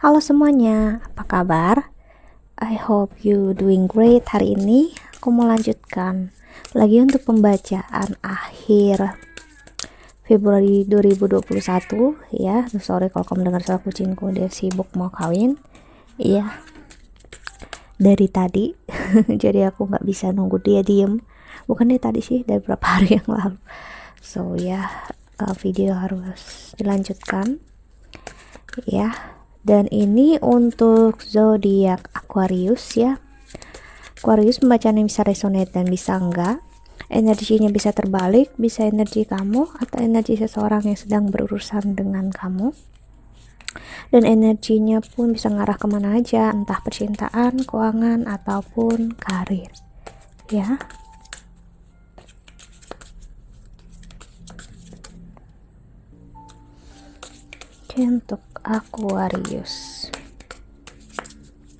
Halo semuanya, apa kabar? I hope you doing great. Hari ini aku mau lanjutkan lagi untuk pembacaan akhir Februari 2021 ya. Sorry kalau kamu dengar suara kucingku, dia sibuk mau kawin. Iya, dari tadi. Jadi aku nggak bisa nunggu dia diem. Bukan dari tadi sih, dari beberapa hari yang lalu. So ya, video harus dilanjutkan ya. Dan ini untuk zodiak Aquarius ya. Aquarius pembacaannya bisa resonate dan bisa enggak. Energinya bisa terbalik, bisa energi kamu atau energi seseorang yang sedang berurusan dengan kamu. Dan energinya pun bisa ngarah kemana aja, entah percintaan, keuangan, ataupun karir. Ya. Oke, untuk Aquarius.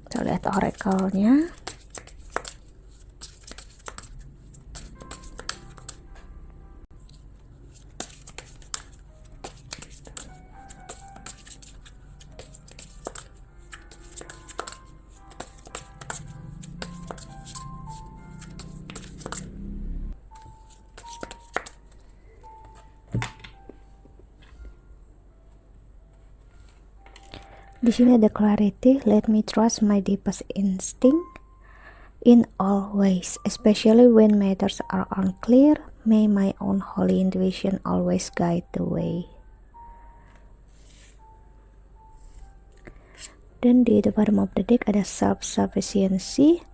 Kita lihat oracle-nya. Di sini ada clarity, let me trust my deepest instinct in all ways, especially when matters are unclear. May my own holy intuition always guide the way. Dan di the bottom of the deck ada self-sufficiency.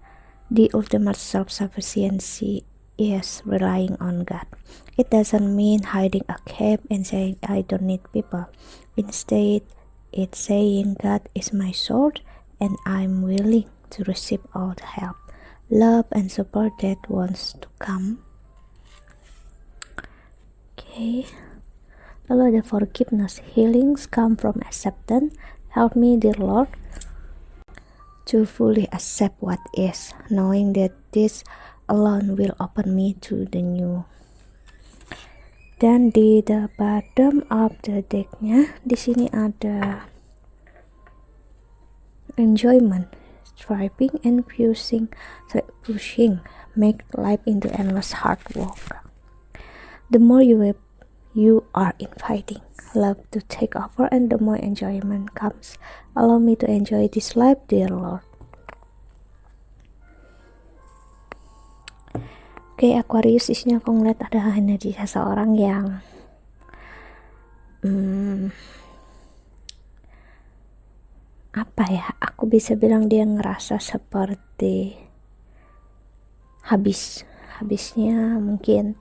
The ultimate self-sufficiency is relying on God. It doesn't mean hiding a cape and saying I don't need people. Instead, it's saying God is my sword and I'm willing to receive all the help, love and support that wants to come. Okay. Lalu ada forgiveness, healings come from acceptance. Help me, dear Lord, to fully accept what is, knowing that this alone will open me to the new. Dan di the bottom of the decknya, di sini ada enjoyment, striving and pushing, make life into endless hard work. The more you are inviting love to take over, and the more enjoyment comes. Allow me to enjoy this life, dear Lord. Oke, Aquarius, isinya aku ngeliat ada energi seseorang yang apa ya, aku bisa bilang dia ngerasa seperti habisnya. Mungkin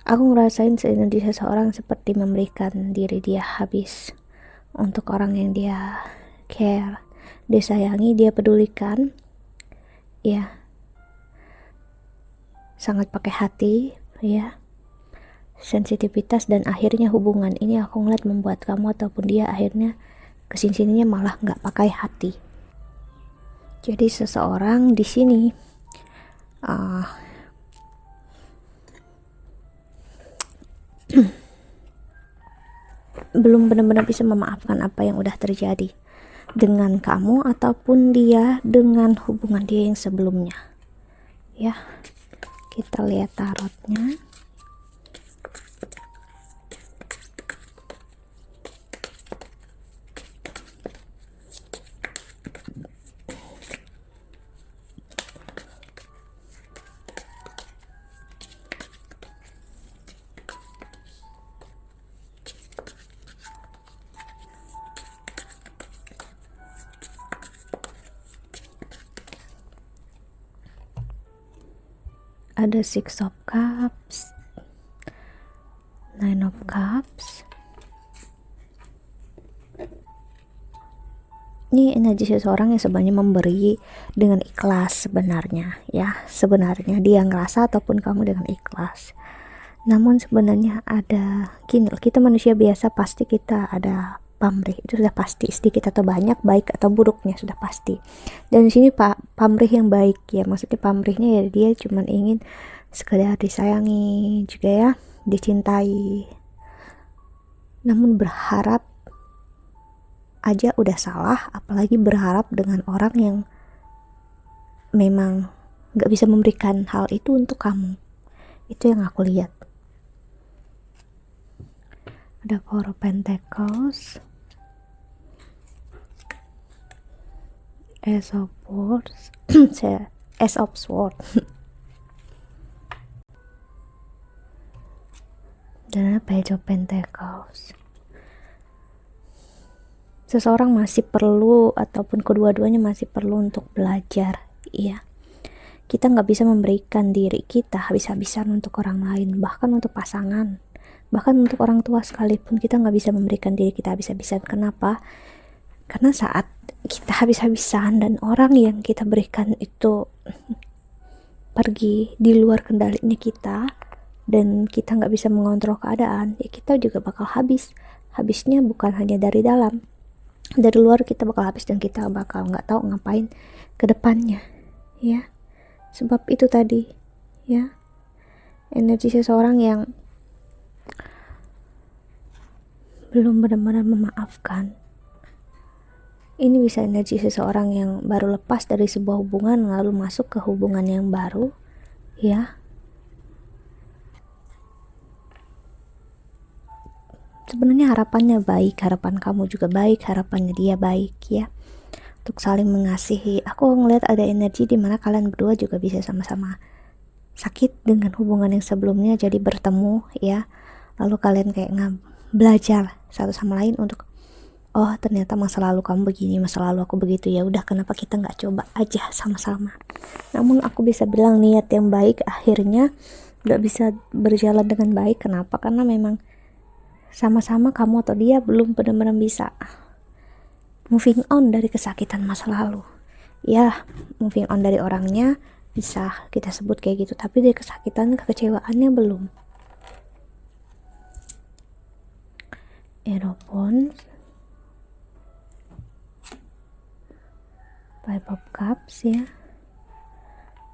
aku ngerasain energi seseorang seperti memberikan diri dia habis untuk orang yang dia care, dia sayangi, dia pedulikan ya, sangat pakai hati ya, sensitivitas. Dan akhirnya hubungan ini aku ngeliat membuat kamu ataupun dia akhirnya kesini-sininya malah nggak pakai hati. Jadi seseorang di sini belum benar-benar bisa memaafkan apa yang udah terjadi dengan kamu ataupun dia dengan hubungan dia yang sebelumnya ya. Kita lihat tarotnya. Ada Six of Cups, Nine of Cups. Ini energi seseorang yang sebenarnya memberi dengan ikhlas sebenarnya ya. Sebenarnya dia ngerasa ataupun kamu dengan ikhlas. Namun sebenarnya ada gini, kita manusia biasa pasti kita ada pamrih, itu sudah pasti, sedikit atau banyak, baik atau buruknya sudah pasti. Dan di sini pamrih yang baik ya, maksudnya pamrihnya ya dia cuma ingin sekedar disayangi juga ya, dicintai. Namun berharap aja udah salah, apalagi berharap dengan orang yang memang gak bisa memberikan hal itu untuk kamu. Itu yang aku lihat. Ada Four of Pentacles, Ace of Swords, Ace of Swords, dan Page of Pentacles. Seseorang masih perlu, ataupun kedua-duanya masih perlu untuk belajar. Iya, kita nggak bisa memberikan diri kita habis-habisan untuk orang lain, bahkan untuk pasangan, bahkan untuk orang tua sekalipun kita nggak bisa memberikan diri kita habis-habisan. Kenapa? Karena saat kita habis-habisan dan orang yang kita berikan itu pergi di luar kendalinya kita, dan kita nggak bisa mengontrol keadaan, ya kita juga bakal habisnya bukan hanya dari dalam, dari luar kita bakal habis, dan kita bakal nggak tahu ngapain ke depannya, ya. Sebab itu tadi, ya, energi seseorang yang belum benar-benar memaafkan. Ini bisa energi seseorang yang baru lepas dari sebuah hubungan lalu masuk ke hubungan yang baru, ya. Sebenarnya harapannya baik, harapan kamu juga baik, harapannya dia baik, ya, untuk saling mengasihi. Aku ngeliat ada energi di mana kalian berdua juga bisa sama-sama sakit dengan hubungan yang sebelumnya, jadi bertemu, ya, lalu kalian kayak belajar satu sama lain untuk, oh ternyata masa lalu kamu begini, masa lalu aku begitu, ya udah, kenapa kita nggak coba aja sama-sama. Namun aku bisa bilang niat yang baik akhirnya nggak bisa berjalan dengan baik. Kenapa? Karena memang sama-sama kamu atau dia belum benar-benar bisa moving on dari kesakitan masa lalu. Ya, moving on dari orangnya bisa kita sebut kayak gitu, tapi dari kesakitan, kekecewaannya belum. Eropon, Five of Cups, ya.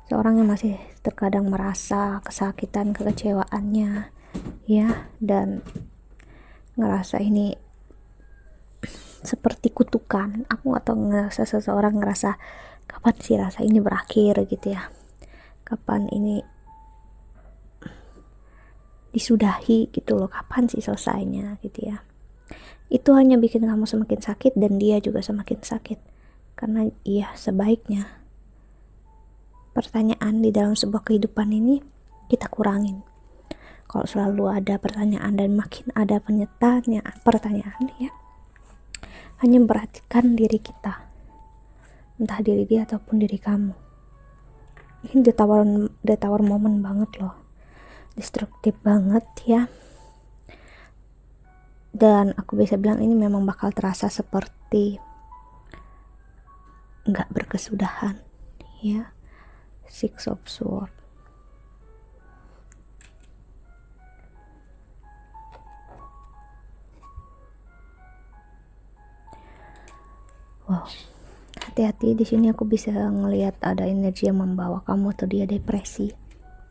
Seorang yang masih terkadang merasa kesakitan, kekecewaannya, ya, dan ngerasa ini seperti kutukan. Aku nggak tahu, ngerasa seseorang ngerasa kapan sih rasa ini berakhir gitu ya, kapan ini disudahi gitu loh, kapan sih selesainya gitu ya. Itu hanya bikin kamu semakin sakit dan dia juga semakin sakit. Karena iya, sebaiknya pertanyaan di dalam sebuah kehidupan ini kita kurangin. Kalau selalu ada pertanyaan dan makin ada pertanyaan, ya, hanya memperhatikan diri kita, entah diri dia ataupun diri kamu. Ini the tower moment banget loh, destruktif banget, ya. Dan aku bisa bilang ini memang bakal terasa seperti nggak berkesudahan, ya. Six of Swords, wow, hati-hati di sini. Aku bisa ngelihat ada energi yang membawa kamu atau dia depresi,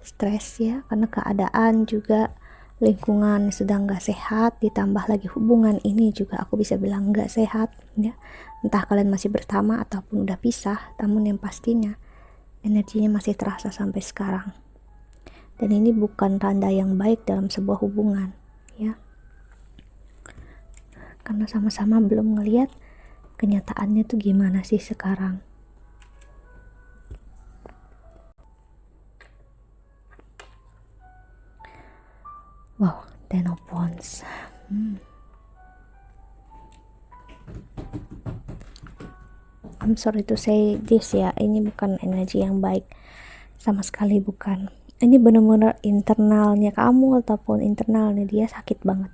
stres, ya, karena keadaan juga lingkungan sedang gak sehat, ditambah lagi hubungan ini juga aku bisa bilang gak sehat, ya. Entah kalian masih bersama ataupun udah pisah, namun yang pastinya energinya masih terasa sampai sekarang. Dan ini bukan tanda yang baik dalam sebuah hubungan, ya, karena sama-sama belum ngelihat kenyataannya tuh gimana sih sekarang. Wow, Ten of Wands. I'm sorry to say this, ya, ini bukan energi yang baik sama sekali, bukan. Ini benar-benar internalnya kamu ataupun internalnya dia sakit banget.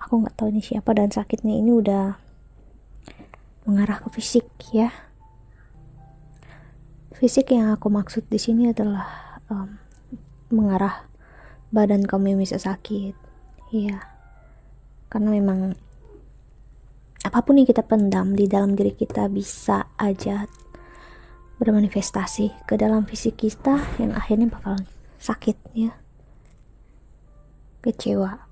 Aku nggak tahu ini siapa, dan sakitnya ini udah mengarah ke fisik, ya. Fisik yang aku maksud di sini adalah mengarah badan kamu yang bisa sakit, ya. Karena memang apapun yang kita pendam di dalam diri kita bisa aja bermanifestasi ke dalam fisik kita yang akhirnya bakal sakit, ya, kecewa.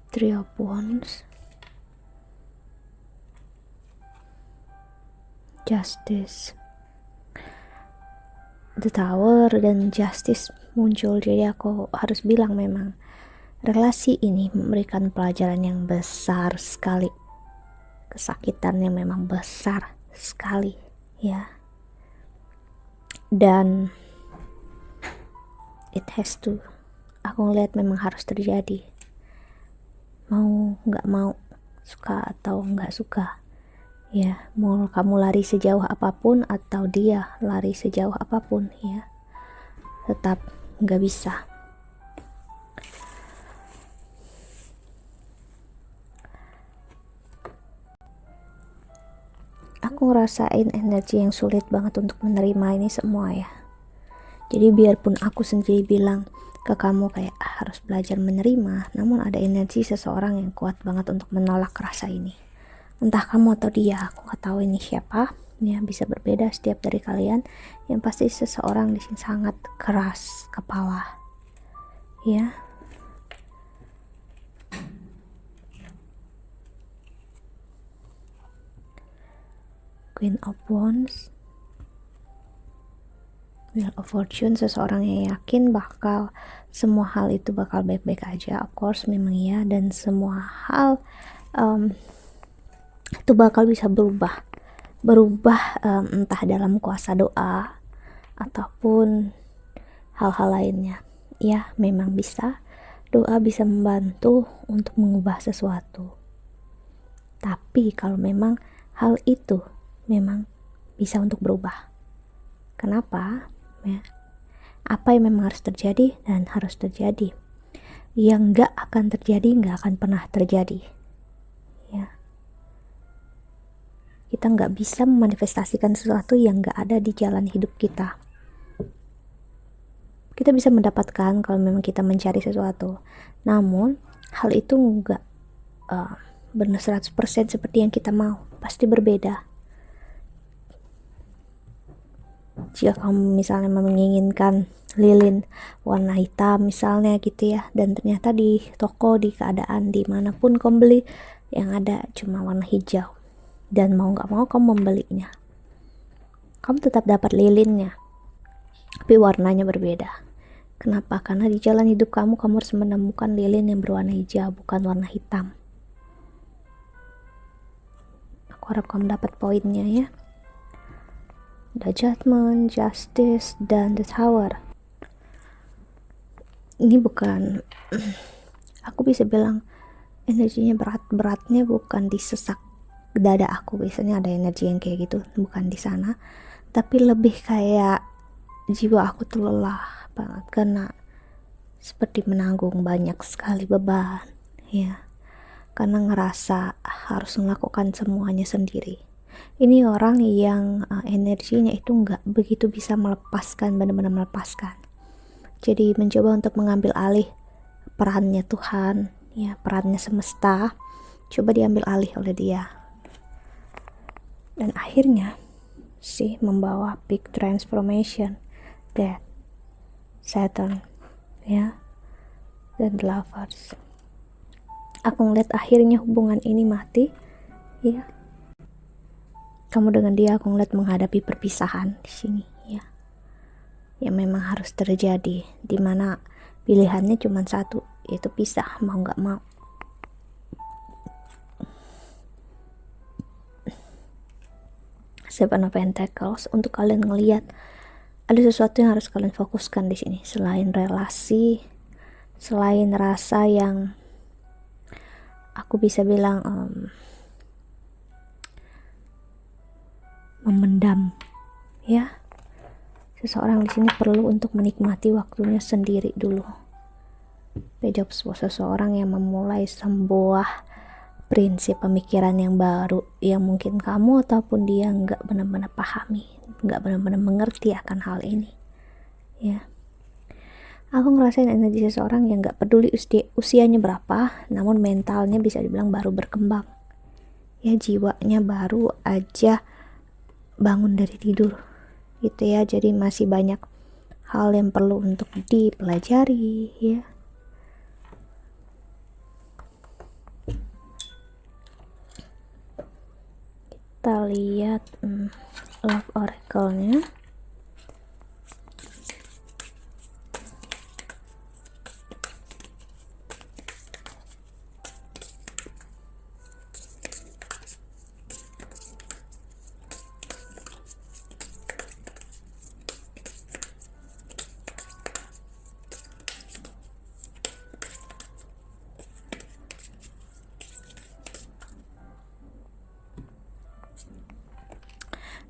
Three of Wands, Justice, The Tower dan Justice muncul. Jadi aku harus bilang memang relasi ini memberikan pelajaran yang besar sekali, kesakitan yang memang besar sekali ya, dan it has to, aku ngeliat memang harus terjadi, mau nggak mau, suka atau nggak suka ya. Mau kamu lari sejauh apapun atau dia lari sejauh apapun ya, tetap nggak bisa. Aku ngerasain energi yang sulit banget untuk menerima ini semua ya. Jadi biarpun aku sendiri bilang ke kamu kayak harus belajar menerima, namun ada energi seseorang yang kuat banget untuk menolak rasa ini. Entah kamu atau dia, aku nggak tahu ini siapa ya, bisa berbeda setiap dari kalian. Yang pasti seseorang di sini sangat keras kepala ya. Queen of Wands, Wheel of Fortune, seseorang yang yakin bakal semua hal itu bakal baik-baik aja. Of course memang ya, dan semua hal itu bakal bisa berubah entah dalam kuasa doa ataupun hal-hal lainnya ya. Memang bisa, doa bisa membantu untuk mengubah sesuatu, tapi kalau memang hal itu memang bisa untuk berubah, kenapa ya, apa yang memang harus terjadi dan harus terjadi, yang gak akan terjadi gak akan pernah terjadi ya. Kita gak bisa memanifestasikan sesuatu yang gak ada di jalan hidup kita. Kita bisa mendapatkan kalau memang kita mencari sesuatu, namun hal itu gak benar 100% seperti yang kita mau, pasti berbeda. Jika kamu misalnya menginginkan lilin warna hitam misalnya gitu ya, dan ternyata di toko, di keadaan dimanapun kamu beli, yang ada cuma warna hijau, dan mau gak mau kamu membelinya, kamu tetap dapat lilinnya tapi warnanya berbeda. Kenapa? Karena di jalan hidup kamu harus menemukan lilin yang berwarna hijau, bukan warna hitam. Aku harap kamu dapat poinnya ya. The Judgment, Justice, dan The Tower. Ini bukan, aku bisa bilang energinya beratnya bukan di sesak dada aku. Biasanya ada energi yang kayak gitu, bukan di sana, tapi lebih kayak jiwa aku tuh lelah banget karena seperti menanggung banyak sekali beban ya, karena ngerasa harus melakukan semuanya sendiri. Ini orang yang energinya itu nggak begitu bisa melepaskan, benar-benar melepaskan. Jadi mencoba untuk mengambil alih perannya Tuhan ya, perannya semesta, coba diambil alih oleh dia, dan akhirnya sih membawa big transformation, Death, Saturn ya, dan The Lovers. Aku ngeliat akhirnya hubungan ini mati ya. Kamu dengan dia, aku ngeliat menghadapi perpisahan di sini ya, yang memang harus terjadi, dimana pilihannya cuma satu, yaitu pisah, mau nggak mau. Seven of Pentacles, untuk kalian ngeliat ada sesuatu yang harus kalian fokuskan di sini, selain relasi, selain rasa yang aku bisa bilang memendam ya. Seseorang di sini perlu untuk menikmati waktunya sendiri dulu. Page of Swords, seseorang yang memulai sebuah prinsip pemikiran yang baru yang mungkin kamu ataupun dia nggak benar-benar pahami, nggak benar-benar mengerti akan hal ini ya. Aku ngerasain energi seseorang yang nggak peduli usianya berapa, namun mentalnya bisa dibilang baru berkembang ya, jiwanya baru aja bangun dari tidur gitu ya. Jadi masih banyak hal yang perlu untuk dipelajari ya. Kita lihat Love Oracle-nya.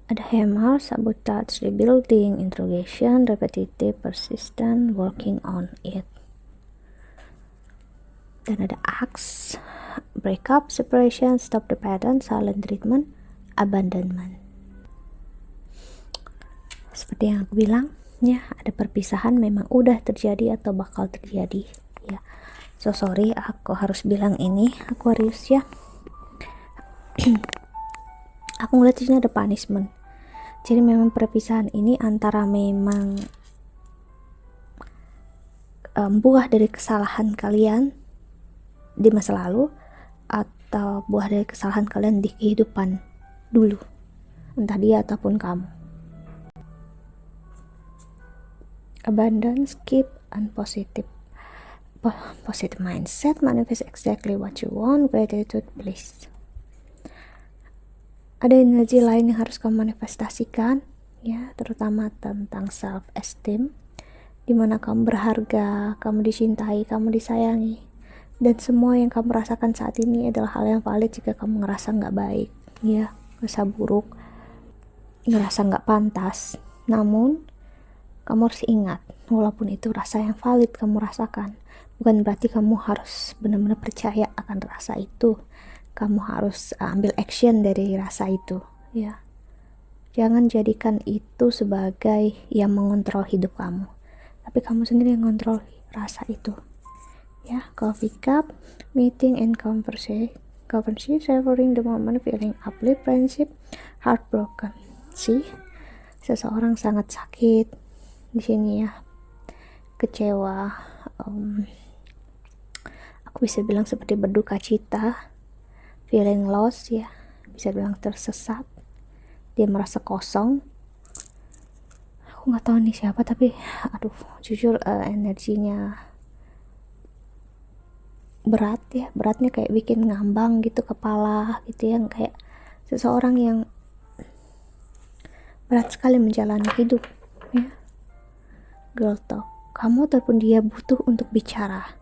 Ada hammer, sabotage, rebuilding, interrogation, repetitive, persistent, working on it. Dan ada axe, breakup, separation, stop the pattern, silent treatment, abandonment. Seperti yang aku bilang, ya, ada perpisahan memang udah terjadi atau bakal terjadi, ya. So sorry, aku harus bilang ini, Aquarius, ya. Aku ngeliat di sini ada punishment. Jadi memang perpisahan ini antara memang buah dari kesalahan kalian di masa lalu atau buah dari kesalahan kalian di kehidupan dulu, entah dia ataupun kamu. Abundance, keep, and positive mindset, manifest exactly what you want, gratitude, bliss. Ada energi lain yang harus kamu manifestasikan, ya, terutama tentang self esteem, dimana kamu berharga, kamu dicintai, kamu disayangi, dan semua yang kamu rasakan saat ini adalah hal yang valid. Jika kamu ngerasa nggak baik, ya, ngerasa buruk, ngerasa nggak pantas, namun kamu harus ingat, walaupun itu rasa yang valid kamu rasakan, bukan berarti kamu harus benar-benar percaya akan rasa itu. Kamu harus ambil action dari rasa itu, ya. Jangan jadikan itu sebagai yang mengontrol hidup kamu, tapi kamu sendiri yang mengontrol rasa itu, ya. Coffee cup, meeting and conversation, savoring the moment, feeling uplift, friendship, heartbroken. Seseorang sangat sakit di sini, ya, kecewa. Aku bisa bilang seperti berduka cita, feeling lost, ya, bisa bilang tersesat, dia merasa kosong. Aku nggak tahu nih siapa, tapi aduh, jujur energinya berat, ya, beratnya kayak bikin ngambang gitu kepala, gitu, yang kayak seseorang yang berat sekali menjalani hidup, ya. Girl talk, kamu ataupun dia butuh untuk bicara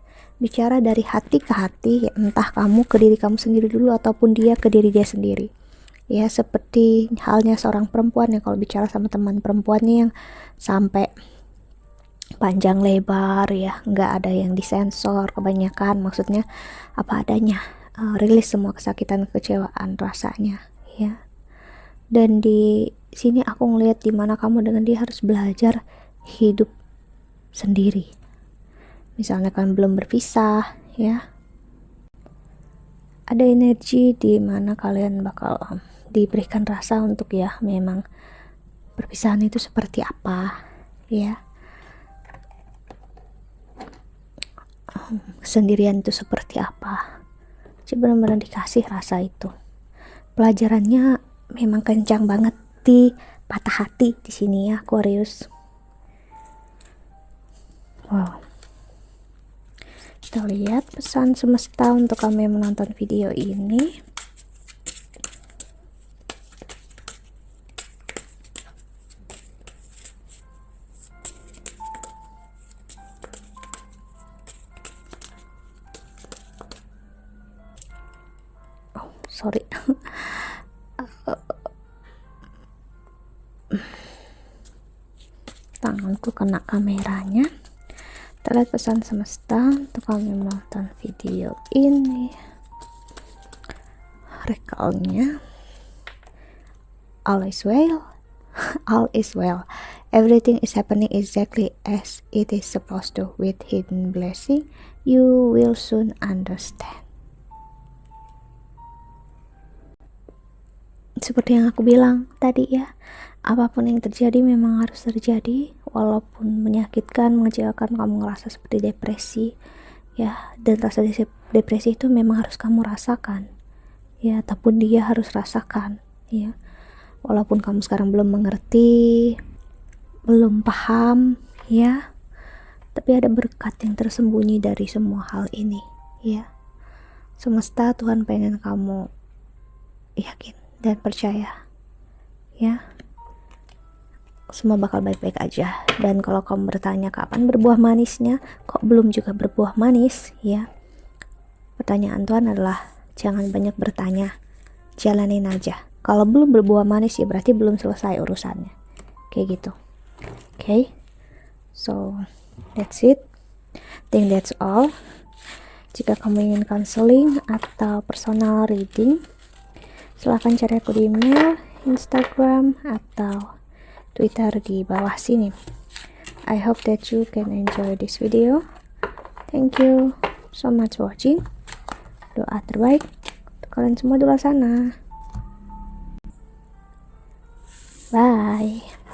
dari hati ke hati, ya, entah kamu ke diri kamu sendiri dulu ataupun dia ke diri dia sendiri, ya. Seperti halnya seorang perempuan yang kalau bicara sama teman perempuannya yang sampai panjang lebar, ya, nggak ada yang disensor kebanyakan, maksudnya apa adanya, rilis semua kesakitan, kekecewaan rasanya, ya. Dan di sini aku ngelihat dimana kamu dengan dia harus belajar hidup sendiri. Misalnya kan belum berpisah, ya, ada energi di mana kalian bakal diberikan rasa untuk, ya, memang perpisahan itu seperti apa, ya, kesendirian itu seperti apa. Jadi benar-benar dikasih rasa itu. Pelajarannya memang kencang banget di patah hati di sini, ya, Aquarius. Wow. Kita lihat pesan semesta untuk kamu yang menonton video ini. Oh, sorry. Tanganku kena kameranya. Kita lihat pesan semesta untuk kamu yang menonton video ini. Rekalnya, all is well. All is well. Everything is happening exactly as it is supposed to. With hidden blessing, you will soon understand. Seperti yang aku bilang tadi, ya, apapun yang terjadi memang harus terjadi, walaupun menyakitkan, mengecewakan, kamu ngerasa seperti depresi, ya, dan rasa depresi itu memang harus kamu rasakan, ya, ataupun dia harus rasakan, ya. Walaupun kamu sekarang belum mengerti, belum paham, ya, tapi ada berkat yang tersembunyi dari semua hal ini, ya. Semesta, Tuhan pengen kamu yakin dan percaya, ya. Semua bakal baik-baik aja. Dan kalau kamu bertanya kapan berbuah manisnya, kok belum juga berbuah manis, ya. Pertanyaan Tuhan adalah jangan banyak bertanya, jalanin aja. Kalau belum berbuah manis ya berarti belum selesai urusannya, kayak gitu. Okay, so that's it. Think that's all. Jika kamu ingin counseling atau personal reading, silahkan cari aku di email, Instagram, atau Twitter di bawah sini. I hope that you can enjoy this video. Thank you so much for watching. Doa terbaik untuk kalian semua di luar sana. Bye.